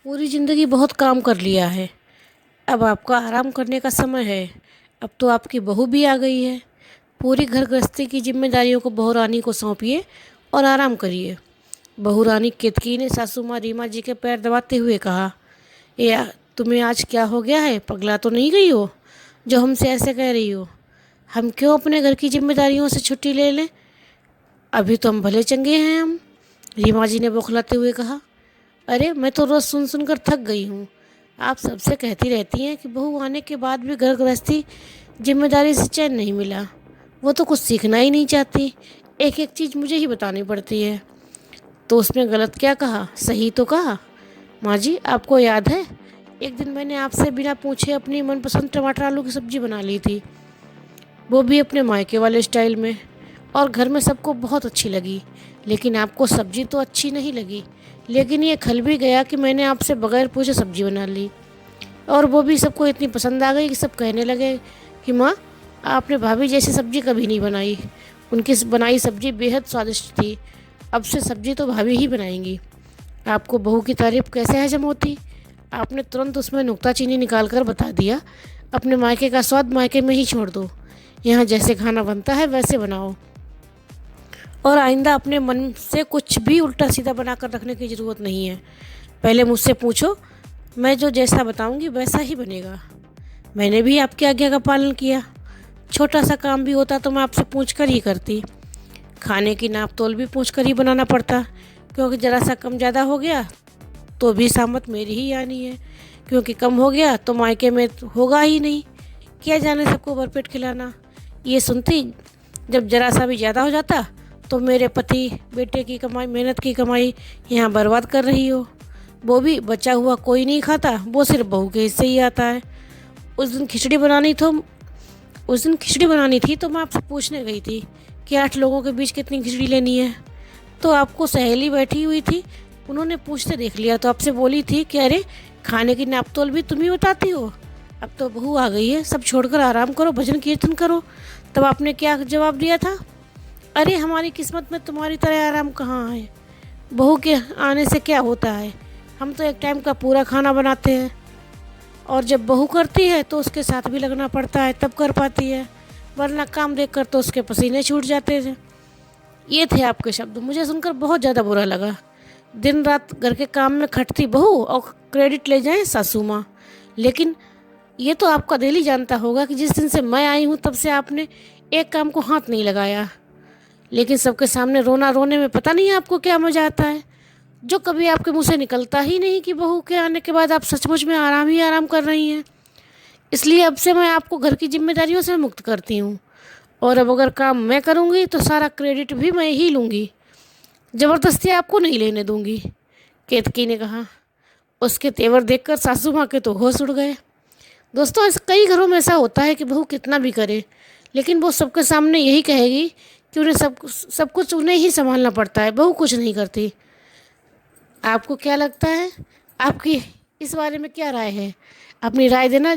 पूरी ज़िंदगी बहुत काम कर लिया है। अब आपका आराम करने का समय है। अब तो आपकी बहू भी आ गई है। पूरी घर गृहस्थी की जिम्मेदारियों को बहू रानी को सौंपिए और आराम करिए। बहू रानी केतकी ने सासू माँ रीमा जी के पैर दबाते हुए कहा, या तुम्हें आज क्या हो गया है? पगला तो नहीं गई हो जो हमसे ऐसे कह रही हो? हम क्यों अपने घर की जिम्मेदारियों से छुट्टी ले लें? अभी तो हम भले चंगे हैं हम। रीमा जी ने बौखलाते हुए कहा, अरे मैं तो रोज़ सुन सुन कर थक गई हूँ। आप सबसे कहती रहती हैं कि बहू आने के बाद भी घर गृहस्थी जिम्मेदारी से चैन नहीं मिला। वो तो कुछ सीखना ही नहीं चाहती, एक एक चीज़ मुझे ही बतानी पड़ती है। तो उसमें गलत क्या कहा, सही तो कहा। माँ जी, आपको याद है एक दिन मैंने आपसे बिना पूछे अपनी मनपसंद टमाटर आलू की सब्ज़ी बना ली थी, वो भी अपने मायके वाले स्टाइल में, और घर में सबको बहुत अच्छी लगी। लेकिन आपको सब्ज़ी तो अच्छी नहीं लगी, लेकिन ये खल भी गया कि मैंने आपसे बगैर पूछे सब्ज़ी बना ली, और वो भी सबको इतनी पसंद आ गई कि सब कहने लगे कि माँ, आपने भाभी जैसी सब्ज़ी कभी नहीं बनाई। उनकी बनाई सब्ज़ी बेहद स्वादिष्ट थी। अब से सब्ज़ी तो भाभी ही बनाएंगी। आपको बहू की तारीफ़ कैसे हजम होती? आपने तुरंत उसमें नुक्ता चीनी निकाल कर बता दिया, अपने मायके का स्वाद मायके में ही छोड़ दो। यहाँ जैसे खाना बनता है वैसे बनाओ, और आइंदा अपने मन से कुछ भी उल्टा सीधा बनाकर रखने की ज़रूरत नहीं है। पहले मुझसे पूछो, मैं जो जैसा बताऊंगी वैसा ही बनेगा। मैंने भी आपकी आज्ञा का पालन किया। छोटा सा काम भी होता तो मैं आपसे पूछ कर ही करती। खाने की नाप तोल भी पूछ कर ही बनाना पड़ता, क्योंकि ज़रा सा कम ज़्यादा हो गया तो भी सामत मेरी ही आनी है, क्योंकि कम हो गया तो मायके में होगा ही नहीं। क्या जाने सबको भरपेट खिलाना। ये सुनती जब ज़रा सा भी ज़्यादा हो जाता तो मेरे पति बेटे की कमाई, मेहनत की कमाई यहाँ बर्बाद कर रही हो। वो भी बचा हुआ कोई नहीं खाता, वो सिर्फ बहू के हिस्से ही आता है। उस दिन खिचड़ी बनानी थी तो मैं आपसे पूछने गई थी कि 8 लोगों के बीच कितनी खिचड़ी लेनी है। तो आपको सहेली बैठी हुई थी, उन्होंने पूछते देख लिया तो आपसे बोली थी कि अरे, खाने की नाप तोल भी तुम ही बताती हो। अब तो बहू आ गई है, सब छोड़कर आराम करो, भजन कीर्तन करो। तब आपने क्या जवाब दिया था? अरे, हमारी किस्मत में तुम्हारी तरह आराम कहाँ है। बहू के आने से क्या होता है, हम तो एक टाइम का पूरा खाना बनाते हैं, और जब बहू करती है तो उसके साथ भी लगना पड़ता है, तब कर पाती है, वरना काम देखकर तो उसके पसीने छूट जाते थे। ये थे आपके शब्द। मुझे सुनकर बहुत ज़्यादा बुरा लगा। दिन रात घर के काम में खटती बहू और क्रेडिट ले जाएं सासू माँ। लेकिन ये तो आपका दिल ही जानता होगा कि जिस दिन से मैं आई हूँ तब से आपने एक काम को हाथ नहीं लगाया। लेकिन सबके सामने रोना रोने में पता नहीं आपको क्या मज़ा आता है, जो कभी आपके मुंह से निकलता ही नहीं कि बहू के आने के बाद आप सचमुच में आराम ही आराम कर रही हैं। इसलिए अब से मैं आपको घर की जिम्मेदारियों से मुक्त करती हूँ, और अब अगर काम मैं करूँगी तो सारा क्रेडिट भी मैं ही लूँगी, ज़बरदस्ती आपको नहीं लेने दूँगी। केतकी ने कहा। उसके तेवर देखकर सासू माँ के तो होश उड़ गए। दोस्तों, इस कई घरों में ऐसा होता है कि बहू कितना भी करे, लेकिन वो सबके सामने यही कहेगी कि उन्हें सब कुछ उन्हें ही संभालना पड़ता है, बहू कुछ नहीं करती। आपको क्या लगता है? आपकी इस बारे में क्या राय है? अपनी राय देना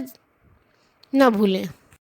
ना भूलें।